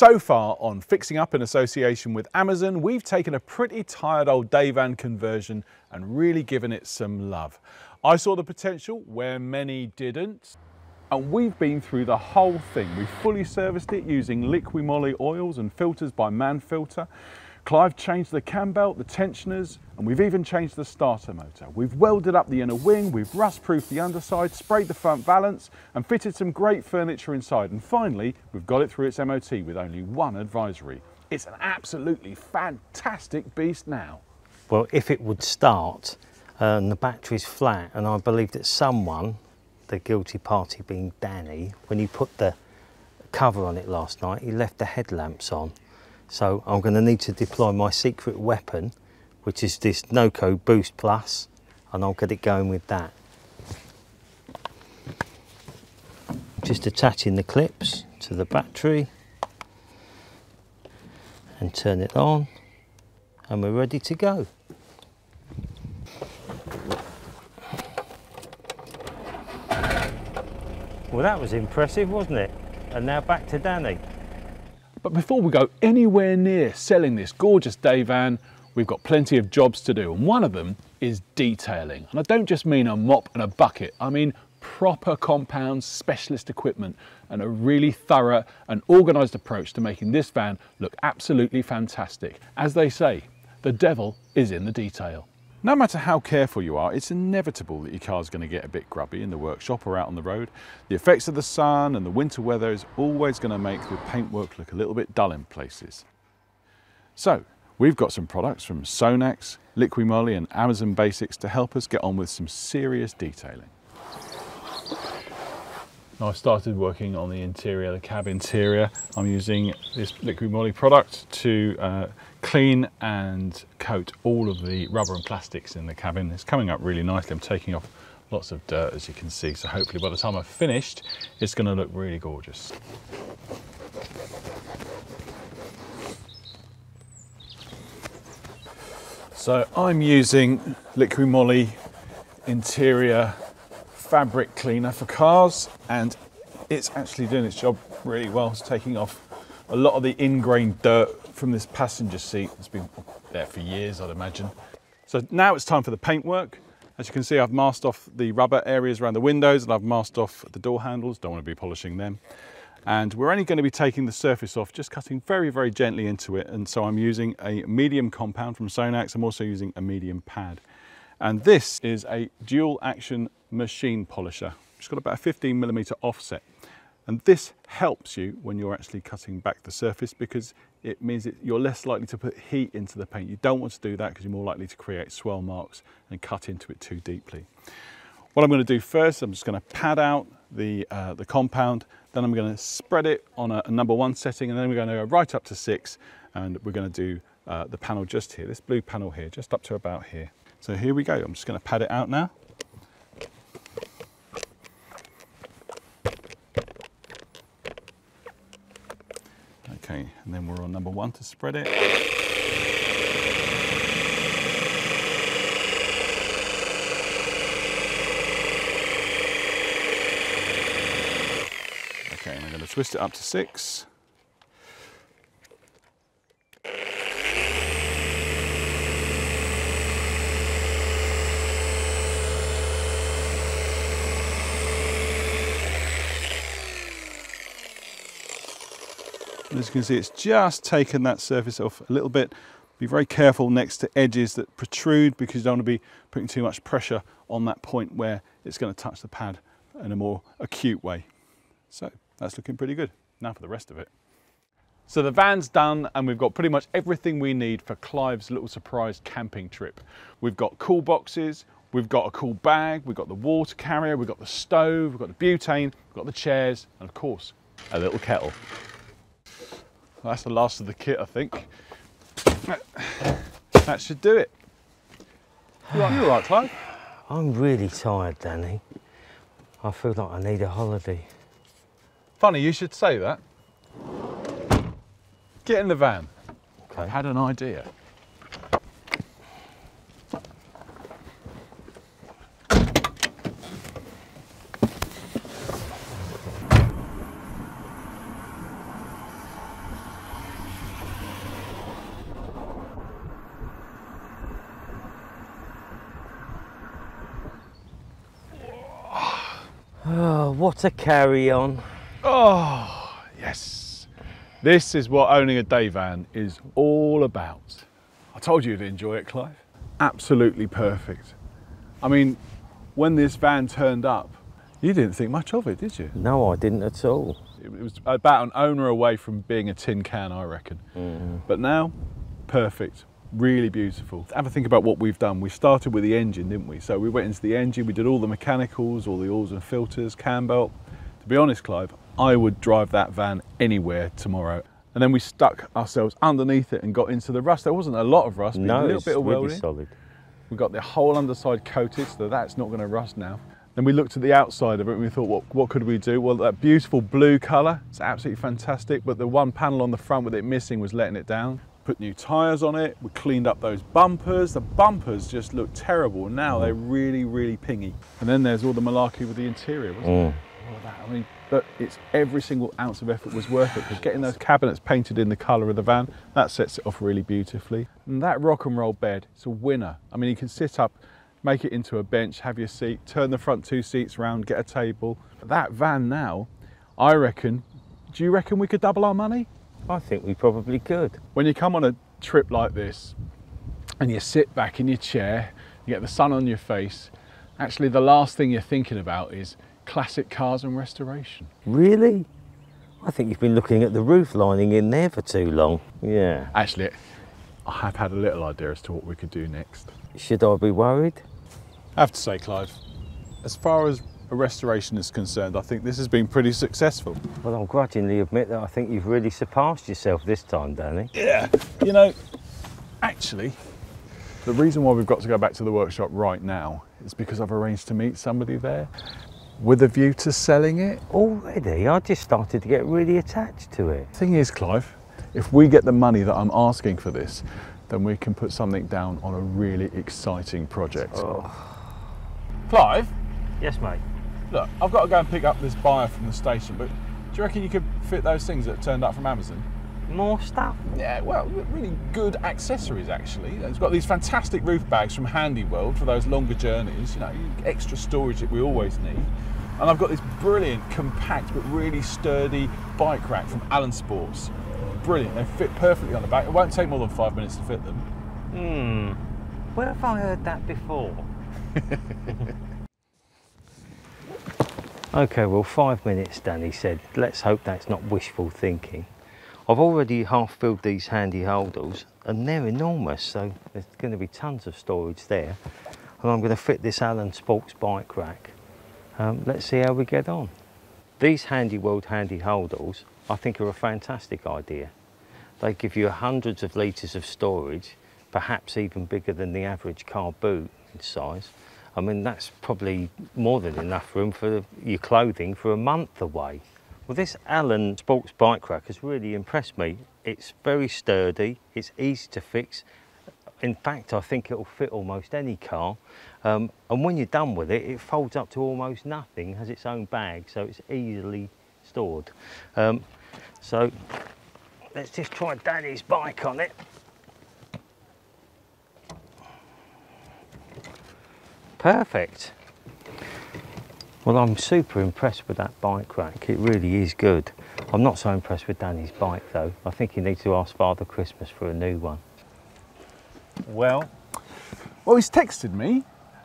So far on Fixing Up in association with Amazon, we've taken a pretty tired old day van conversion and really given it some love. I saw the potential where many didn't, and we've been through the whole thing. We fully serviced it using liquid moly oils and filters by Manfilter. Clive changed the cam belt, the tensioners, and we've even changed the starter motor. We've welded up the inner wing, we've rust-proofed the underside, sprayed the front valance, and fitted some great furniture inside. And finally, we've got it through its MOT with only one advisory. It's an absolutely fantastic beast now. Well, if it would start and the battery's flat, and I believe that someone, the guilty party being Danny, when he put the cover on it last night, he left the headlamps on. So I'm going to need to deploy my secret weapon, which is this Noco Boost Plus, and I'll get it going with that. Just attaching the clips to the battery and turn it on, and we're ready to go. Well, that was impressive, wasn't it? And now back to Danny. But before we go anywhere near selling this gorgeous day van, we've got plenty of jobs to do, and one of them is detailing. And I don't just mean a mop and a bucket, I mean proper compound specialist equipment and a really thorough and organised approach to making this van look absolutely fantastic. As they say, the devil is in the detail. No matter how careful you are, it's inevitable that your car's going to get a bit grubby in the workshop or out on the road. The effects of the sun and the winter weather is always going to make the paintwork look a little bit dull in places. So we've got some products from Sonax, Liquid Moly and Amazon Basics to help us get on with some serious detailing. I've started working on the interior, the cab interior. I'm using this Liquid Moly product to clean and coat all of the rubber and plastics in the cabin. It's coming up really nicely. I'm taking off lots of dirt, as you can see, so hopefully by the time I've finished, it's going to look really gorgeous. So I'm using Liquid Moly interior fabric cleaner for cars, and it's actually doing its job really well. It's taking off a lot of the ingrained dirt from this passenger seat. It's been there for years, I'd imagine. So now it's time for the paintwork. As you can see, I've masked off the rubber areas around the windows and I've masked off the door handles. Don't want to be polishing them. And we're only going to be taking the surface off, just cutting very, very gently into it. And so I'm using a medium compound from Sonax. I'm also using a medium pad. And this is a dual action machine polisher. It's got about a 15mm offset. And this helps you when you're actually cutting back the surface, because it means that you're less likely to put heat into the paint. You don't want to do that because you're more likely to create swell marks and cut into it too deeply. What I'm going to do first, I'm just going to pad out the compound, then I'm going to spread it on a number 1 setting, and then we're going to go right up to 6, and we're going to do the panel just here, this blue panel here, just up to about here. So here we go. I'm just going to pad it out now. Okay, and then we're on number 1 to spread it. Okay, and I'm going to twist it up to 6. As you can see, it's just taken that surface off a little bit. Be very careful next to edges that protrude, because you don't want to be putting too much pressure on that point where it's going to touch the pad in a more acute way. So that's looking pretty good. Now for the rest of it. So the van's done, and we've got pretty much everything we need for Clive's little surprise camping trip. We've got cool boxes, we've got a cool bag, we've got the water carrier, we've got the stove, we've got the butane, we've got the chairs, and of course, a little kettle. That's the last of the kit, I think. That should do it. You all right, Clive? I'm really tired, Danny. I feel like I need a holiday. Funny you should say that. Get in the van. Okay. I've had an idea. Oh, what a carry-on. Oh, yes. This is what owning a day van is all about. I told you you'd enjoy it, Clive. Absolutely perfect. I mean, when this van turned up, you didn't think much of it, did you? No, I didn't at all. It was about an owner away from being a tin can, I reckon. But now, perfect. Really beautiful. Have a think about what we've done. We started with the engine, didn't we? So we went into the engine, we did all the mechanicals, all the oils and filters, cam belt. To be honest, Clive, I would drive that van anywhere tomorrow. And then we stuck ourselves underneath it and got into the rust. There wasn't a lot of rust, but No, a little it's bit of really welding. solid. We got the whole underside coated, so that's not going to rust now. Then we looked at the outside of it and we thought, what could we do? Well, that beautiful blue colour, it's absolutely fantastic, but the one panel on the front with it missing was letting it down. Put new tyres on it, we cleaned up those bumpers. The bumpers just look terrible. Now they're really, really pingy. And then there's all the malarkey with the interior, wasn't there? All of that. I mean, but it's every single ounce of effort was worth it, because getting those cabinets painted in the colour of the van, that sets it off really beautifully. And that rock and roll bed, it's a winner. I mean, you can sit up, make it into a bench, have your seat, turn the front two seats around, get a table. That van now, I reckon, do you reckon we could double our money? I think we probably could. When you come on a trip like this and you sit back in your chair, you get the sun on your face, actually the last thing you're thinking about is classic cars and restoration. Really? I think you've been looking at the roof lining in there for too long. Yeah. Actually, I have had a little idea as to what we could do next. Should I be worried? I have to say, Clive, as far as a restoration is concerned, I think this has been pretty successful. Well, I'll grudgingly admit that I think you've really surpassed yourself this time, Danny. Yeah. You know, actually, the reason why we've got to go back to the workshop right now is because I've arranged to meet somebody there with a view to selling it. Already? I just started to get really attached to it. Thing is, Clive, if we get the money that I'm asking for this, then we can put something down on a really exciting project. Oh. Clive? Yes, mate. Look, I've got to go and pick up this buyer from the station, but do you reckon you could fit those things that turned up from Amazon? More stuff? Yeah, well, really good accessories, actually. It's got these fantastic roof bags from Handy World for those longer journeys, you know, extra storage that we always need. And I've got this brilliant, compact, but really sturdy bike rack from Allen Sports. Brilliant, they fit perfectly on the back. It won't take more than 5 minutes to fit them. Where have I heard that before? Okay, well, 5 minutes, Danny said. Let's hope that's not wishful thinking. I've already half filled these handy holders and they're enormous, so there's going to be tons of storage there. And I'm going to fit this Allen Sports bike rack. Let's see how we get on. These Handy World handy holders I think are a fantastic idea. They give you hundreds of litres of storage, perhaps even bigger than the average car boot in size. I mean, that's probably more than enough room for your clothing for a month away. Well, this Allen Sports bike rack has really impressed me. It's very sturdy, it's easy to fix. In fact, I think it'll fit almost any car. And when you're done with it, it folds up to almost nothing, has its own bag, so it's easily stored. So let's just try Danny's bike on it. Perfect. Well, I'm super impressed with that bike rack. It really is good. I'm not so impressed with Danny's bike though. I think he needs to ask Father Christmas for a new one. Well, he's texted me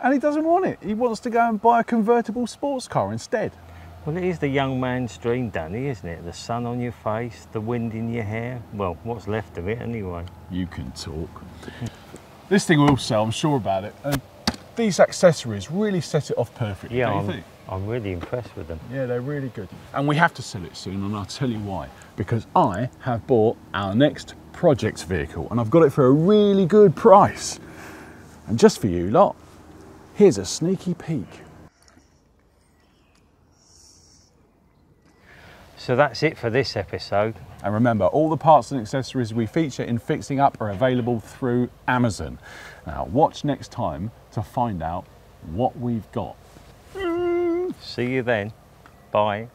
and he doesn't want it. He wants to go and buy a convertible sports car instead. Well, it is the young man's dream, Danny, isn't it? The sun on your face, the wind in your hair. Well, what's left of it anyway. You can talk. This thing will sell, I'm sure about it. These accessories really set it off perfectly, don't you think? I'm really impressed with them. Yeah, they're really good. And we have to sell it soon, and I'll tell you why. Because I have bought our next project vehicle, and I've got it for a really good price. And just for you lot, here's a sneaky peek. So that's it for this episode. And remember, all the parts and accessories we feature in Fixing Up are available through Amazon. Now, watch next time to find out what we've got. See you then. Bye.